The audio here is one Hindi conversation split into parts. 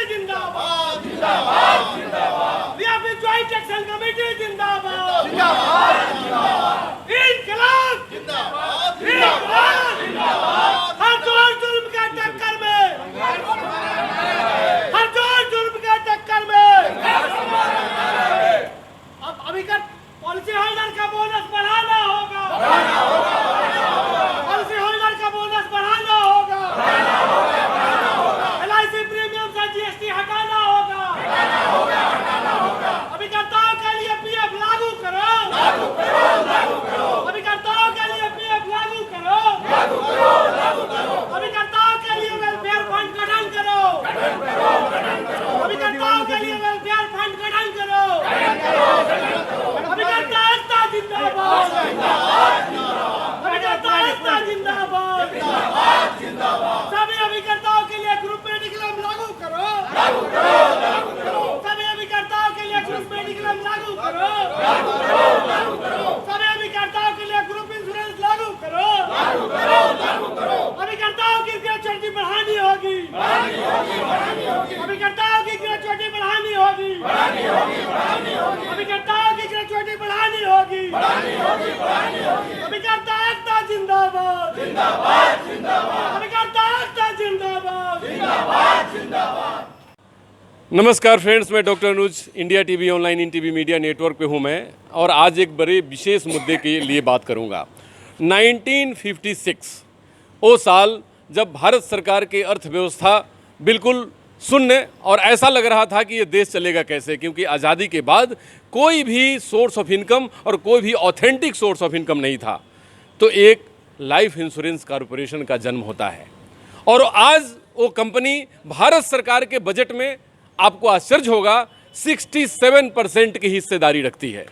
जिंदाबाद जिंदाबाद जिंदाबाद। वीआईपी ज्वाइंट एक्शन कमेटी जिंदाबाद जिंदाबाद जिंदाबाद। इनकलाब जिंदाबाद जिंदाबाद जिंदाबाद। हर जोर जुल्म के टक्कर में, हर जोर जुल्म के टक्कर में अब अभी का पॉलिसी होल्डर का बोनस बढ़ाना होगा, पॉलिसी होल्डर का बोनस बढ़ाना होगा, LIC प्रीमियम से GST हटाना होगा, अभिकर्ताओं के लिए PF लागू करो, अभिकर्ताओं के लिए PF लागू करो, अभिकर्ताओं के लिए वेलफेयर फंड गठन करो, अभिकर्ताओं के लिए वेलफेयर फंड गठन करो, अभिकर्ता एकता जिंदाबाद, अभिकर्ता एकता जिंदाबाद, सभी अभिकर्ताओं के लिए ग्रुप मेडिक्लेम लागू करो, सभी अभिकर्ताओं के लिए ग्रुप मेडिक्लेम लागू करो, सभी अभिकर्ताओं के लिए ग्रुप इंश्योरेंस लागू करो, अभिकर्ताओं की ग्रेच्युटी बढ़ानी होगी, अभिकर्ताओं की ग्रेच्युटी बढ़ानी होगी, अभिकर्ताओं की ग्रेच्युटी बढ़ानी होगी, अभिकर्ता एकता जिंदाबाद जिंदाबाद जिंदाबाद, अभिकर्ता एकता जिंदाबाद जिंदाबाद जिंदाबाद। नमस्कार फ्रेंड्स, मैं doctor Anuj, India TV online in TV media network पे हूँ मैं, और आज एक बड़े विशेष मुद्दे के लिए बात करूँगा। 1956 वो साल जब भारत सरकार की अर्थव्यवस्था बिल्कुल शून्य और ऐसा लग रहा था कि ये देश चलेगा कैसे, क्योंकि आज़ादी के बाद कोई भी सोर्स ऑफ इनकम और कोई भी ऑथेंटिक सोर्स ऑफ इनकम नहीं था। तो एक लाइफ इंश्योरेंस कॉरपोरेशन का जन्म होता है, और आज वो कंपनी भारत सरकार के बजट में, आपको आश्चर्य होगा, 67% की हिस्सेदारी रखती है।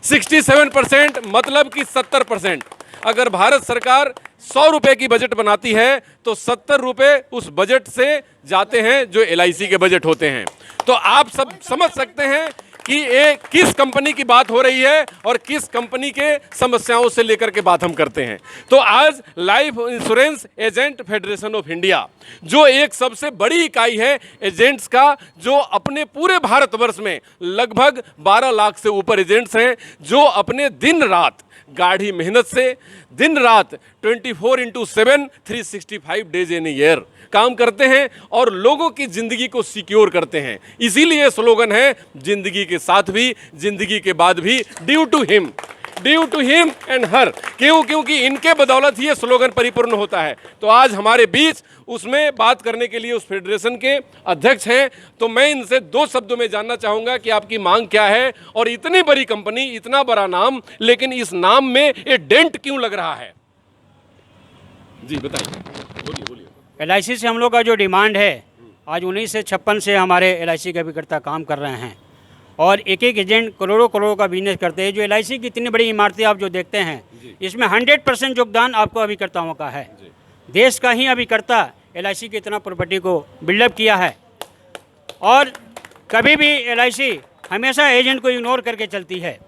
67% मतलब कि 70%। अगर भारत सरकार 100 रुपये की बजट बनाती है तो 70 रुपये उस बजट से जाते हैं जो LIC के बजट होते हैं। तो आप सब समझ सकते हैं कि ये किस कंपनी की बात हो रही है और किस कंपनी के समस्याओं से लेकर के बात हम करते हैं। तो आज life insurance agent federation of India, जो एक सबसे बड़ी इकाई है एजेंट्स का, जो अपने पूरे भारतवर्ष में लगभग 12 लाख से ऊपर एजेंट्स हैं, जो अपने दिन रात गाढ़ी मेहनत से दिन रात 24/7 365 डेज इन ईयर काम करते हैं और लोगों की ज़िंदगी को सिक्योर करते हैं। इसीलिए स्लोगन है, जिंदगी के साथ भी, जिंदगी के बाद भी, ड्यू टू हिम एंड हर। क्योंकि इनके बदौलत ही ये स्लोगन परिपूर्ण होता है। तो आज हमारे बीच उसमें बात करने के लिए उस फेडरेशन के अध्यक्ष हैं, तो मैं इनसे 2 शब्दों में जानना चाहूँगा कि आपकी मांग क्या है, और इतनी बड़ी कंपनी, इतना बड़ा नाम, लेकिन इस नाम में ये डेंट क्यों लग रहा है? जी बताइए, बोलिए। LIC से हम लोग का जो डिमांड है, आज 1956 से हमारे LIC के अभिकर्ता काम कर रहे हैं, और एक एक एजेंट करोड़ों का बिजनेस करते हैं। जो LIC की इतनी बड़ी इमारतें आप जो देखते हैं, इसमें 100% योगदान आपको अभिकर्ताओं का है। देश का ही अभिकर्ता LIC की इतना प्रॉपर्टी को बिल्डअप किया है, और कभी भी LIC हमेशा एजेंट को इग्नोर करके चलती है।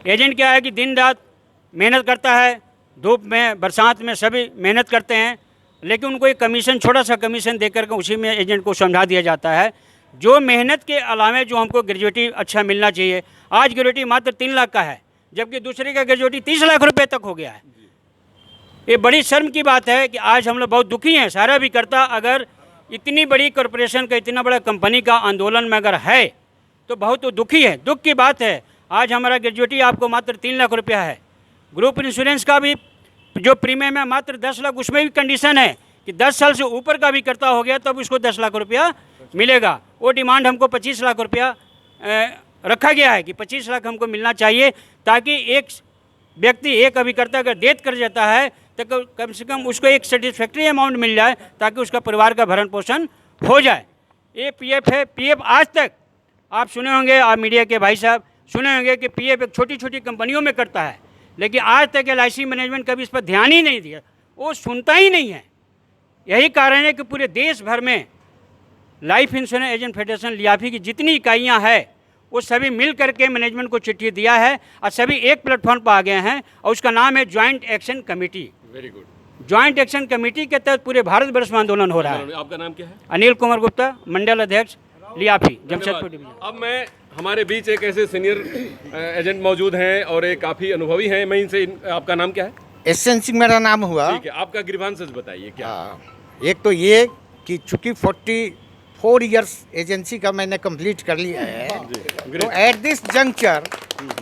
एजेंट क्या है कि दिन रात मेहनत करता है, धूप में बरसात में सभी मेहनत करते हैं, लेकिन उनको एक कमीशन, छोटा सा कमीशन देकर के उसी में एजेंट को समझा दिया जाता है। जो मेहनत के अलावा जो हमको ग्रेजुएटी अच्छा मिलना चाहिए, आज ग्रेजुएटी मात्र 3 लाख का है, जबकि दूसरे का ग्रेजुएटी 30 लाख रुपए तक हो गया है। ये बड़ी शर्म की बात है कि आज हम लोग बहुत दुखी हैं। सारा भी करता, अगर इतनी बड़ी कॉरपोरेशन का, इतना बड़ा कंपनी का आंदोलन में अगर है तो बहुत तो दुखी है, दुख की बात है। आज हमारा ग्रेजुएटी आपको मात्र 3 लाख रुपया है। ग्रुप इंश्योरेंस का भी जो प्रीमियम है मात्र 10 लाख, उसमें भी कंडीशन है कि 10 साल से ऊपर का भी करता हो गया तब उसको 10 लाख रुपया मिलेगा। वो डिमांड हमको 25 लाख रुपया रखा गया है कि 25 लाख हमको मिलना चाहिए, ताकि एक व्यक्ति, एक अभिकर्ता अगर डेथ कर जाता है तो कम से कम उसको एक सेटिस्फैक्ट्री अमाउंट मिल जाए, ताकि उसका परिवार का भरण पोषण हो जाए। ये PF है। PF आज तक आप सुने होंगे, आप मीडिया के भाई साहब सुने होंगे कि PF एक छोटी छोटी कंपनियों में करता है, लेकिन आज तक LIC मैनेजमेंट कभी इस पर ध्यान ही नहीं दिया, वो सुनता ही नहीं है। यही कारण है कि पूरे देश भर में लाइफ इंश्योरेंस एजेंट फेडरेशन लियाफी की जितनी इकाइयां हैं, वो सभी मिल करके मैनेजमेंट को चिट्ठी दिया है, और सभी एक प्लेटफॉर्म पर आ गए हैं, और उसका नाम है joint action committee. Very good. Joint action committee के तहत पूरे भारत वर्ष में आंदोलन हो रहा है। आपका नाम क्या है? अनिल कुमार गुप्ता, मंडल अध्यक्ष लियाफी, जमशेदपुर डिवीजन। अब मैं हमारे बीच एक ऐसे सीनियर एजेंट मौजूद हैं और एक काफ़ी अनुभवी हैं। मैं इनसे आपका नाम क्या है? एसएन सिंह मेरा नाम हुआ। ठीक है, आपका ग्रीवांसेस बताइए क्या? एक तो ये कि चूंकि 44 इयर्स एजेंसी का मैंने कंप्लीट कर लिया है, तो एट दिस जंक्चर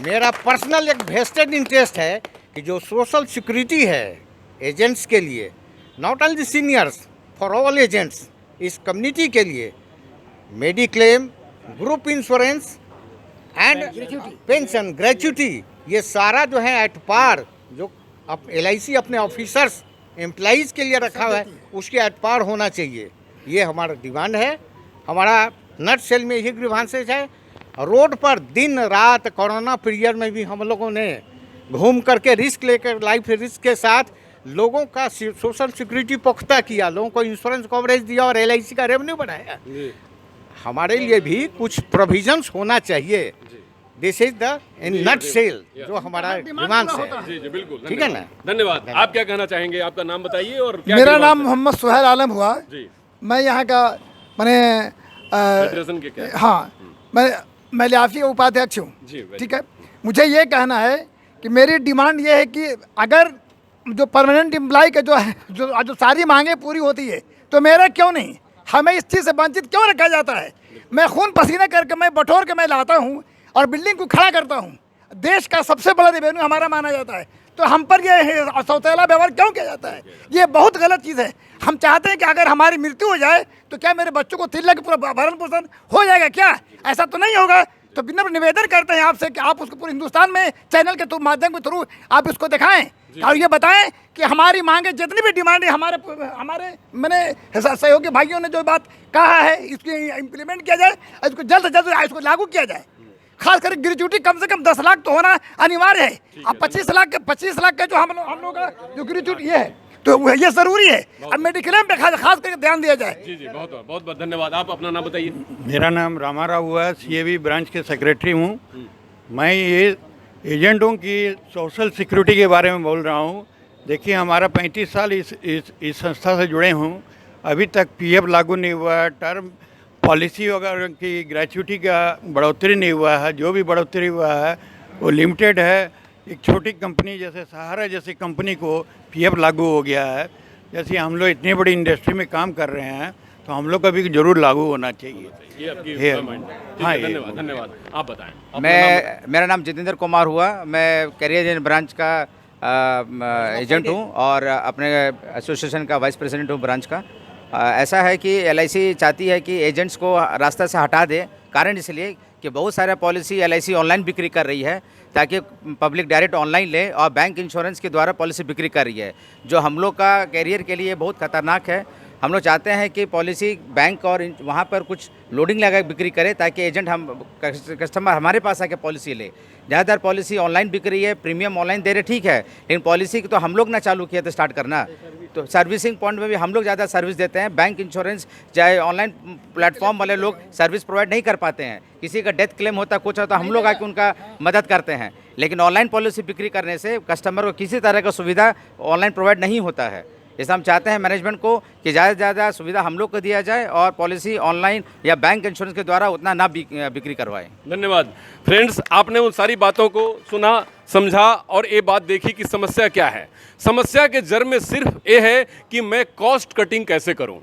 मेरा पर्सनल एक वेस्टेड इंटरेस्ट है कि जो सोशल सिक्योरिटी है एजेंट्स के लिए, not only seniors, for all agents, इस कम्युनिटी के लिए mediclaim, group insurance and pension, gratuity, ये सारा जो है एट पार, जो LIC अपने ऑफिसर्स एम्प्लॉइज़ के लिए रखा हुआ है उसके एट पार होना चाहिए। ये हमारा डिमांड है। हमारा नट सेल में यही ग्रीवांसेस है। रोड पर दिन रात कोरोना पीरियड में भी हम लोगों ने घूम करके रिस्क लेकर, लाइफ रिस्क के साथ लोगों का सोशल सिक्योरिटी पुख्ता किया, लोगों को इंश्योरेंस कवरेज दिया और LIC का रेवेन्यू बढ़ाया। हमारे लिए भी कुछ प्रोविजंस होना चाहिए। This is the in nutshell जो हमारा डिमांड है। जी जी बिल्कुल, ठीक है ना? धन्यवाद। आप क्या कहना चाहेंगे? आपका नाम बताइए और क्या? मेरा नाम मोहम्मद सुहैल आलम हुआ जी। मैं यहाँ का मैंने फेडरेशन के क्या? हाँ, मैं लियाफी का उपाध्यक्ष हूँ। ठीक है, मुझे ये कहना है कि मेरी डिमांड ये है कि अगर जो परमानेंट एम्प्लॉय का जो है जो सारी मांगें पूरी होती है तो मेरा क्यों नहीं, हमें इस चीज़ से वंचित क्यों रखा जाता है? मैं खून पसीना करके मैं बटोर के मैं लाता हूँ और बिल्डिंग को खड़ा करता हूँ। देश का सबसे बड़ा रेवेन्यू हमारा माना जाता है, तो हम पर ये सौतेला व्यवहार क्यों किया जाता है? ये बहुत गलत चीज़ है। हम चाहते हैं कि अगर हमारी मृत्यु हो जाए तो क्या मेरे बच्चों को 3 लाख पूरा भरण पोषण हो जाएगा क्या? ऐसा तो नहीं होगा। तो विनम्र निवेदन करते हैं आपसे कि आप उसको पूरे हिंदुस्तान में चैनल के माध्यम के थ्रू आप इसको दिखाएं और ये बताएं कि हमारी मांगे जितनी भी डिमांड है, हमारे मैंने सहयोगी भाइयों ने जो बात कहा है इसकी इम्प्लीमेंट किया जाए, इसको जल्द से जल्द इसको लागू किया जाए। खास कर ग्रेच्युटी कम से कम 10 लाख तो होना अनिवार्य है। अब 25 लाख का जो हम लोग का जो ग्रेच्युटी ये है तो ये जरूरी है। अब मेडिक्लेम पे खास करके ध्यान दिया जाए। जी जी, बहुत बहुत धन्यवाद। आप अपना नाम बताइए। मेरा नाम रामाराव हुआ, CAB ब्रांच के सेक्रेटरी हूँ। मैं ये एजेंटों की सोशल सिक्योरिटी के बारे में बोल रहा हूँ। देखिए, हमारा 35 साल इस संस्था से जुड़े हूँ। अभी तक PF लागू नहीं हुआ, टर्म पॉलिसी वगैरह की ग्रेच्युटी का बढ़ोतरी नहीं हुआ है। जो भी बढ़ोतरी हुआ है वो लिमिटेड है। एक छोटी कंपनी जैसे सहारा जैसी कंपनी को PF लागू हो गया है। जैसे हम लोग इतनी बड़ी इंडस्ट्री में काम कर रहे हैं तो हम लोग का भी जरूर लागू होना चाहिए। ये आपकी हाँ, धन्यवाद। आप बताएं। मेरा नाम जितेंद्र कुमार हुआ। मैं कैरियर एजेंट ब्रांच का एजेंट हूँ और अपने एसोसिएशन का वाइस प्रेसिडेंट हूँ ब्रांच का। ऐसा है कि LIC चाहती है कि एजेंट्स को रास्ता से हटा दे। कारण इसलिए कि बहुत सारा पॉलिसी LIC ऑनलाइन बिक्री कर रही है ताकि पब्लिक डायरेक्ट ऑनलाइन ले, और बैंक इंश्योरेंस के द्वारा पॉलिसी बिक्री कर रही है, जो हम लोग का कैरियर के लिए बहुत खतरनाक है। हम लोग चाहते हैं कि पॉलिसी बैंक और वहाँ पर कुछ लोडिंग लगा बिक्री करे ताकि एजेंट कस्टमर हमारे पास आके पॉलिसी ले। ज़्यादातर पॉलिसी ऑनलाइन बिक रही है, प्रीमियम ऑनलाइन दे रहे, ठीक है, लेकिन पॉलिसी तो हम लोग ना चालू किया तो स्टार्ट करना। तो सर्विसिंग पॉइंट में भी हम लोग ज़्यादा सर्विस देते हैं। बैंक इंश्योरेंस चाहे ऑनलाइन प्लेटफॉर्म वाले लोग सर्विस प्रोवाइड नहीं कर पाते हैं। किसी का डेथ क्लेम होता कुछ होता हम लोग आके उनका मदद करते हैं, लेकिन ऑनलाइन पॉलिसी बिक्री करने से कस्टमर को किसी तरह का सुविधा ऑनलाइन प्रोवाइड नहीं होता है। इसलिए हम चाहते हैं मैनेजमेंट को कि ज़्यादा से ज़्यादा सुविधा हम लोग को दिया जाए और पॉलिसी ऑनलाइन या बैंक इंश्योरेंस के द्वारा उतना ना बिक्री करवाएं। धन्यवाद। फ्रेंड्स, आपने उन सारी बातों को सुना, समझा और ये बात देखी कि समस्या क्या है। समस्या के जड़ में सिर्फ ये है कि मैं कॉस्ट कटिंग कैसे करूं।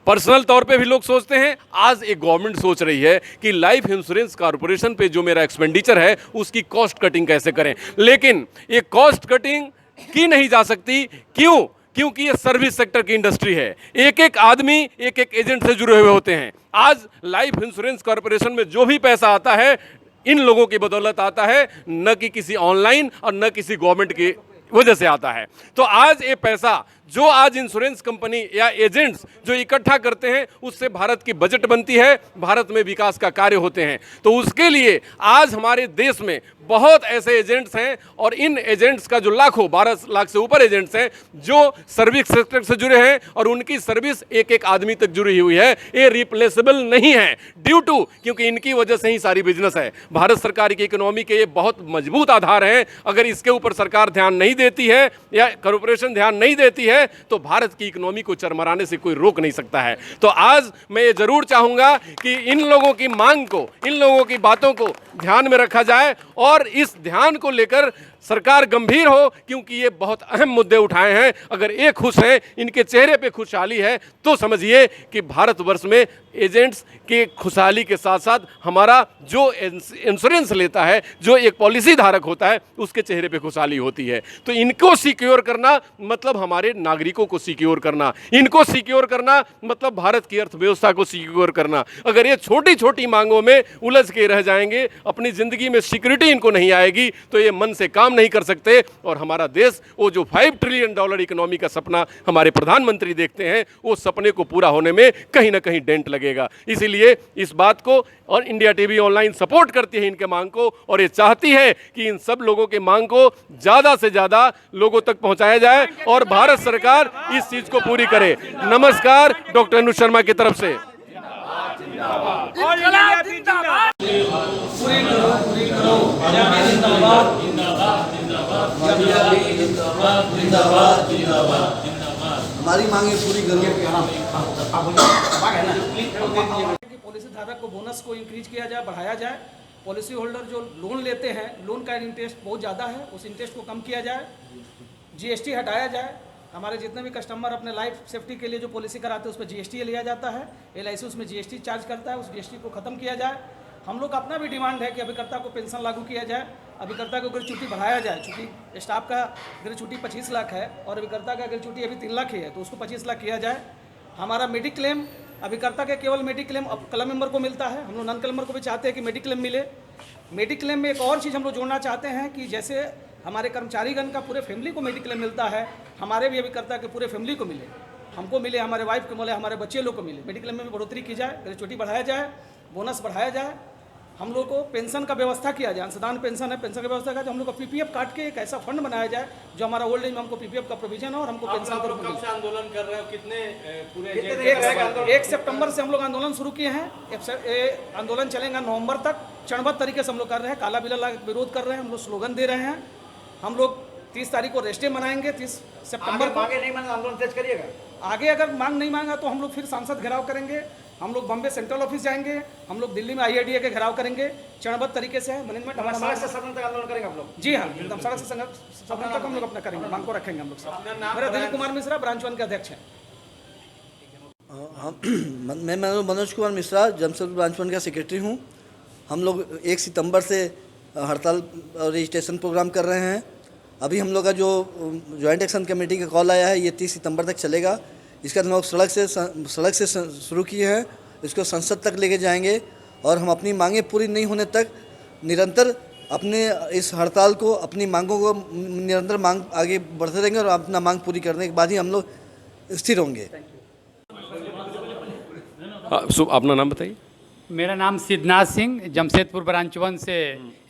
पर्सनल तौर पे भी लोग सोचते हैं, आज एक गवर्नमेंट सोच रही है कि लाइफ इंश्योरेंस कॉर्पोरेशन पे जो मेरा एक्सपेंडिचर है उसकी कॉस्ट कटिंग कैसे करें, लेकिन ये कॉस्ट कटिंग की नहीं जा सकती। क्यों? क्योंकि ये सर्विस सेक्टर की इंडस्ट्री है। एक एक आदमी एक एक एजेंट से जुड़े हुए होते हैं। आज लाइफ इंश्योरेंस कॉर्पोरेशन में जो भी पैसा आता है इन लोगों की बदौलत आता है, न कि किसी ऑनलाइन और न किसी गवर्नमेंट की वजह से आता है। तो आज ये पैसा जो आज इंश्योरेंस कंपनी या एजेंट्स जो इकट्ठा करते हैं उससे भारत की बजट बनती है, भारत में विकास का कार्य होते हैं। तो उसके लिए आज हमारे देश में बहुत ऐसे एजेंट्स हैं और इन एजेंट्स का जो लाखों 12 लाख से ऊपर एजेंट्स हैं जो सर्विस सेक्टर से जुड़े हैं और उनकी सर्विस एक एक आदमी तक जुड़ी हुई है। ये रिप्लेसेबल नहीं है ड्यू टू, क्योंकि इनकी वजह से ही सारी बिजनेस है। भारत सरकार की इकोनॉमी के ये बहुत मजबूत आधार हैं। अगर इसके ऊपर सरकार ध्यान नहीं देती है या कॉर्पोरेशन ध्यान नहीं देती है है तो भारत की इकोनॉमी को चरमराने से कोई रोक नहीं सकता है। तो आज मैं ये जरूर चाहूँगा कि इन लोगों की मांग को, इन लोगों की बातों को ध्यान में रखा जाए और इस ध्यान को लेकर सरकार गंभीर हो, क्योंकि ये बहुत अहम मुद्दे उठाए हैं। अगर ये खुश हैं, इनके चेहरे पे खुशहाली है, तो समझिए कि भारतवर्ष में एजेंट्स के खुशहाली के साथ साथ हमारा जो इंश्योरेंस लेता है, जो एक पॉलिसी धारक होता है, उसके चेहरे पे खुशहाली होती है। तो इनको सिक्योर करना मतलब हमारे नागरिकों को सिक्योर करना, इनको सिक्योर करना मतलब भारत की अर्थव्यवस्था को सिक्योर करना। अगर ये छोटी छोटी मांगों में उलझ के रह जाएंगे, अपनी ज़िंदगी में सिक्योरिटी इनको नहीं आएगी, तो ये मन से काम नहीं कर सकते और हमारा देश वो जो $5 ट्रिलियन इकोनॉमी का सपना हमारे प्रधानमंत्री देखते हैं, वो सपने को पूरा होने में कहीं ना कहीं डेंट लगेगा। इसीलिए इस बात को और इंडिया टीवी ऑनलाइन सपोर्ट करती है इनके मांग को, और ये चाहती है कि इन सब लोगों के मांग को ज़्यादा से ज़्यादा लोगों तक पहुंचाया जाए और भारत सरकार इस चीज़ को पूरी करे। नमस्कार, डॉक्टर अनुज शर्मा की तरफ से। हमारी मांगे पूरी करो। पॉलिसी धारक को बोनस को इंक्रीज किया जाए, बढ़ाया जाए। पॉलिसी होल्डर जो लोन लेते हैं, लोन का इंटरेस्ट बहुत ज़्यादा है, उस इंटरेस्ट को कम किया जाए। जीएसटी हटाया जाए। हमारे जितने भी कस्टमर अपने लाइफ सेफ्टी के लिए जो पॉलिसी कराते हैं उस पर जीएसटी लिया जाता है। एलआईसी उसमें जीएसटी चार्ज करता है, उस जीएसटी को ख़त्म किया जाए। हम लोग अपना भी डिमांड है कि अभिकर्ता को पेंशन लागू किया जाए, अभिकर्ता को ग्रेच्युटी बढ़ाया जाए। चूँकि स्टाफ का ग्रेच्युटी 25 लाख है और अभिकर्ता का ग्रेच्युटी अभी 3 लाख ही है, तो उसको 25 लाख किया जाए। हमारा मेडिक्लेम, अभिकर्ता के केवल मेडिक्लेम अब क्लब मेंबर को मिलता है। हम लोग नॉन क्लब मेंबर को भी चाहते हैं कि मेडिक्लेम मिले। मेडिक्लेम में एक और चीज़ हम लोग जोड़ना चाहते हैं कि जैसे हमारे कर्मचारीगण का पूरे फैमिली को मेडिक्लेम मिलता है, हमारे भी अभिकर्ता के पूरे फैमिली को मिले, हमको मिले, हमारे वाइफ को मिले, हमारे बच्चे लोग को मिले। मेडिक्लेम में भी बढ़ोतरी की जाए, ग्रेच्युटी बढ़ाया जाए, बोनस बढ़ाया जाए। हम लोग को पेंशन का व्यवस्था किया जाए, अंशदान पेंशन है, पेंशन का व्यवस्था किया जाए। हम लोग को पीपीएफ काट के एक ऐसा फंड बनाया जाए जो हमारा ओल्ड एज में हमको पीपीएफ का प्रोविजन हो और हमको पेंशन का कब से आंदोलन कर रहे हो? कितने 1 सितंबर से हम लोग आंदोलन शुरू किए हैं। आंदोलन चलेगा नवंबर तक। चरणबद्ध तरीके से हम लोग कर रहे हैं, काला बिल विरोध कर रहे हैं, हम लोग स्लोगन दे रहे हैं। हम लोग 30 तारीख को रेस्ट डे मनाएंगे। 30 सितंबर को आगे नहीं मांगा आंदोलन तेज करिएगा। आगे अगर मांग नहीं मांगा तो हम लोग फिर सांसद घेराव करेंगे। हम लोग बॉम्बे सेंट्रल ऑफिस जाएंगे, हम लोग दिल्ली में आईआईडीए के घेराव करेंगे। चरणबद्ध तरीके से मैनेजमेंट हमारा सड़क से सदन तक आंदोलन करेंगे आप लोग? जी हाँ, एकदम सड़क से सदन तक हम लोग अपना करेंगे, मांग को रखेंगे हम लोग सब। मेरा दिलीप कुमार मिश्रा ब्रांच 1 के अध्यक्ष हैं। मैं मनोज कुमार मिश्रा जमशेदपुर ब्रांच 1 का सेक्रेटरी हूँ। हम लोग 1 सितंबर से हड़ताल रजिस्ट्रेशन प्रोग्राम कर रहे हैं। अभी हम लोग का जो जॉइंट एक्शन कमेटी का कॉल आया है, ये 30 सितंबर तक चलेगा। इसका हम लोग सड़क से शुरू किए हैं, इसको संसद तक लेके जाएंगे और हम अपनी मांगें पूरी नहीं होने तक निरंतर अपने इस हड़ताल को, अपनी मांगों को निरंतर मांग आगे बढ़ते रहेंगे और अपना मांग पूरी करने के बाद ही हम लोग स्थिर होंगे। अपना नाम बताइए। मेरा नाम सिद्धनाथ सिंह, जमशेदपुर ब्रांच 1 से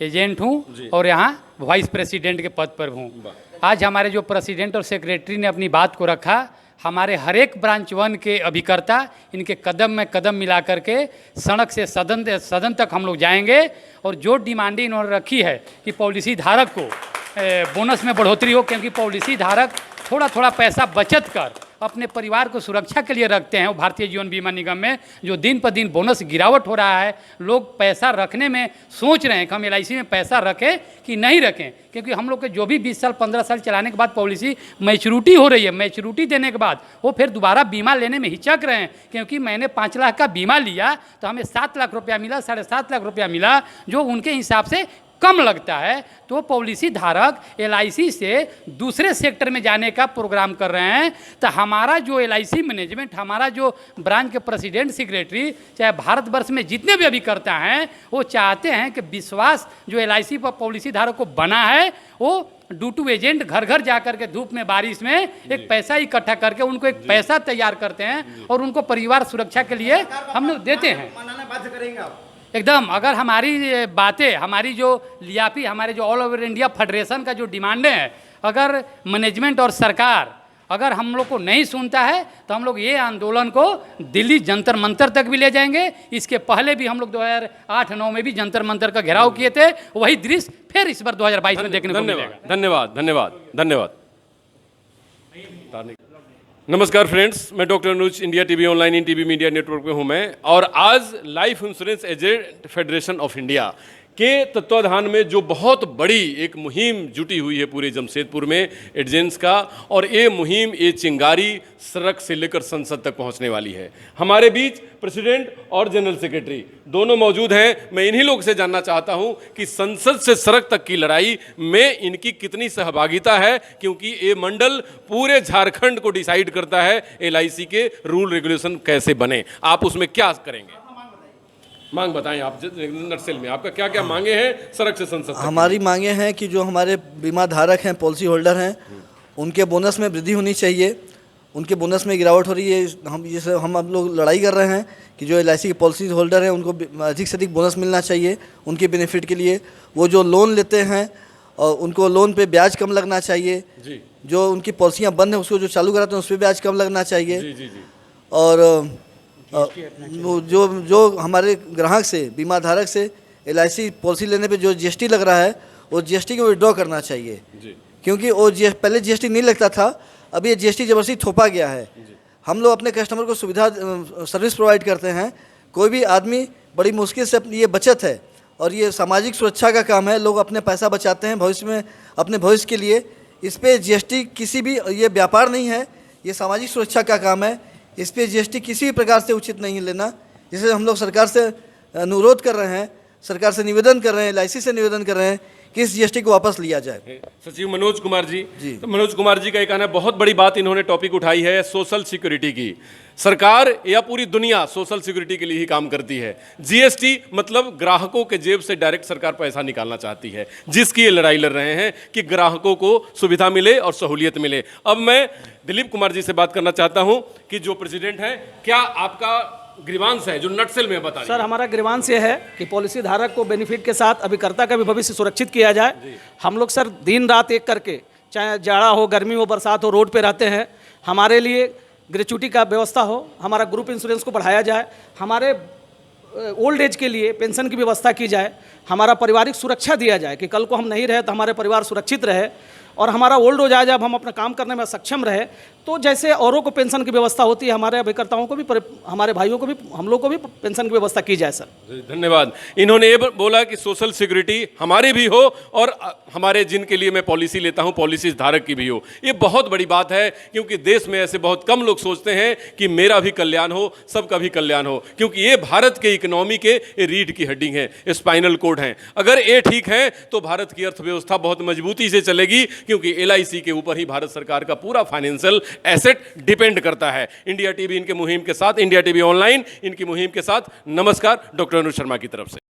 एजेंट हूँ और यहाँ वाइस प्रेसिडेंट के पद पर हूँ। आज हमारे जो प्रेसिडेंट और सेक्रेटरी ने अपनी बात को रखा, हमारे हर एक ब्रांच 1 के अभिकर्ता इनके कदम में कदम मिला करके सड़क से सदन तक हम लोग जाएंगे और जो डिमांडें इन्होंने रखी है कि पॉलिसी धारक को बोनस में बढ़ोतरी हो, क्योंकि पॉलिसी धारक थोड़ा थोड़ा पैसा बचत कर अपने परिवार को सुरक्षा के लिए रखते हैं। भारतीय जीवन बीमा निगम में जो दिन पर दिन बोनस गिरावट हो रहा है, लोग पैसा रखने में सोच रहे हैं कि हम एलआईसी में पैसा रखें कि नहीं रखें, क्योंकि हम लोग के जो भी 20 साल 15 साल चलाने के बाद पॉलिसी मैच्योरिटी हो रही है, मैच्योरिटी देने के बाद वो फिर दोबारा बीमा लेने में हिचक रहे हैं। क्योंकि मैंने 5 लाख का बीमा लिया तो हमें 7 लाख रुपया मिला, 7.5 लाख रुपया मिला, जो उनके हिसाब से कम लगता है। तो पॉलिसी धारक एलआईसी से दूसरे सेक्टर में जाने का प्रोग्राम कर रहे हैं। तो हमारा जो एलआईसी मैनेजमेंट, हमारा जो ब्रांच के प्रेसिडेंट सेक्रेटरी, चाहे भारतवर्ष में जितने भी अभिकर्ता हैं, वो चाहते हैं कि विश्वास जो एलआईसी पर पॉलिसी धारक को बना है, वो ड्यूटी एजेंट घर घर जा करके धूप में बारिश में एक पैसा इकट्ठा करके उनको एक पैसा तैयार करते हैं और उनको परिवार सुरक्षा के लिए हम लोग देते हैं। मनाना बाध्य करेंगे आप एकदम। अगर हमारी बातें, हमारी जो लियापी, हमारे जो ऑल ओवर इंडिया फेडरेशन का जो डिमांडें हैं, अगर मैनेजमेंट और सरकार अगर हम लोग को नहीं सुनता है तो हम लोग ये आंदोलन को दिल्ली जंतर मंतर तक भी ले जाएंगे। इसके पहले भी हम लोग 2008-9 में भी जंतर मंतर का घेराव किए थे, वही दृश्य फिर इस बार 2022 में देखने को मिलेगा। धन्यवाद। नमस्कार फ्रेंड्स, मैं doctor Anuj, India TV online in TV media network में हूं मैं। और आज life insurance agent federation of India के तत्वाधान में जो बहुत बड़ी एक मुहिम जुटी हुई है पूरे जमशेदपुर में एजेंट्स का, और ये मुहिम, ये चिंगारी सड़क से लेकर संसद तक पहुंचने वाली है। हमारे बीच प्रेसिडेंट और जनरल सेक्रेटरी दोनों मौजूद हैं। मैं इन्हीं लोग से जानना चाहता हूं कि संसद से सड़क तक की लड़ाई में इनकी कितनी सहभागिता है, क्योंकि ये मंडल पूरे झारखंड को डिसाइड करता है LIC के रूल रेगुलेशन कैसे बने। आप उसमें क्या करेंगे? मांग बताएं आप। नटसेल में आपका क्या क्या मांगे हैं सड़क से संसद तक? हमारी मांगे हैं कि जो हमारे बीमा धारक हैं, पॉलिसी होल्डर हैं, उनके बोनस में वृद्धि होनी चाहिए। उनके बोनस में गिरावट हो रही है। हम अब लोग लड़ाई कर रहे हैं कि जो LIC के पॉलिसी होल्डर हैं उनको अधिक से अधिक बोनस मिलना चाहिए उनके बेनिफिट के लिए। वो जो लोन लेते हैं और उनको लोन पे ब्याज कम लगना चाहिए जी। जो उनकी पॉलिसियाँ बंद हैं उसको जो चालू कराते हैं उस पर ब्याज कम लगना चाहिए जी। और जो हमारे ग्राहक से, बीमा धारक से LIC पॉलिसी लेने पे जो GST लग रहा है वो GST को विड्रॉ करना चाहिए जी। क्योंकि वो पहले GST नहीं लगता था, अब ये GST जबरदस्ती थोपा गया है। हम लोग अपने कस्टमर को सुविधा सर्विस प्रोवाइड करते हैं। कोई भी आदमी बड़ी मुश्किल से ये बचत है और ये सामाजिक सुरक्षा का काम है। लोग अपने पैसा बचाते हैं भविष्य में, अपने भविष्य के लिए। इस पर GST किसी भी, ये व्यापार नहीं है, ये सामाजिक सुरक्षा का काम है। इस पर GST किसी भी प्रकार से उचित नहीं लेना। जिसे हम लोग सरकार से अनुरोध कर रहे हैं, सरकार से निवेदन कर रहे हैं, LIC से निवेदन कर रहे हैं कि इस GST को वापस लिया जाए। सचिव मनोज कुमार जी, तो मनोज कुमार जी का एक कहना है, बहुत बड़ी बात इन्होंने टॉपिक उठाई है सोशल सिक्योरिटी की। सरकार या पूरी दुनिया सोशल सिक्योरिटी के लिए ही काम करती है। GST मतलब ग्राहकों के जेब से डायरेक्ट सरकार पैसा निकालना चाहती है, जिसकी ये लड़ाई लड़ रहे हैं कि ग्राहकों को सुविधा मिले और सहूलियत मिले। अब मैं दिलीप कुमार जी से बात करना चाहता हूं कि जो प्रेसिडेंट हैं, क्या आपका ग्रीवांस है जो नटसेल में बताइए? सर, हमारा ग्रीवांस ये है कि पॉलिसी धारक को बेनिफिट के साथ अभिकर्ता का भी भविष्य सुरक्षित किया जाए। हम लोग सर दिन रात एक करके, चाहे जाड़ा हो, गर्मी हो, बरसात हो, रोड पे रहते हैं। हमारे लिए ग्रेचुटी का व्यवस्था हो, हमारा ग्रुप इंश्योरेंस को बढ़ाया जाए, हमारे ओल्ड एज के लिए पेंशन की व्यवस्था की जाए, हमारा पारिवारिक सुरक्षा दिया जाए कि कल को हम नहीं रहे तो हमारे परिवार सुरक्षित रहे, और हमारा ओल्ड हो जाए जब हम अपना काम करने में सक्षम रहे। तो जैसे औरों को पेंशन की व्यवस्था होती है, हमारे अभिकर्ताओं को भी, हमारे भाइयों को भी, हम लोग को भी पेंशन की व्यवस्था की जाए। सर धन्यवाद। इन्होंने ये बोला कि सोशल सिक्योरिटी हमारी भी हो और हमारे जिनके लिए मैं पॉलिसी लेता हूँ पॉलिसी धारक की भी हो। ये बहुत बड़ी बात है, क्योंकि देश में ऐसे बहुत कम लोग सोचते हैं कि मेरा भी कल्याण हो, सबका भी कल्याण हो, क्योंकि ये भारत के इकोनॉमी के रीढ़ की हड्डी हैं, स्पाइनल कोड हैं। अगर ये ठीक है तो भारत की अर्थव्यवस्था बहुत मजबूती से चलेगी, क्योंकि LIC के ऊपर ही भारत सरकार का पूरा फाइनेंशियल एसेट डिपेंड करता है। इंडिया टीवी इनके मुहिम के साथ, इंडिया टीवी ऑनलाइन इनकी मुहिम के साथ। नमस्कार, डॉक्टर अनुज शर्मा की तरफ से।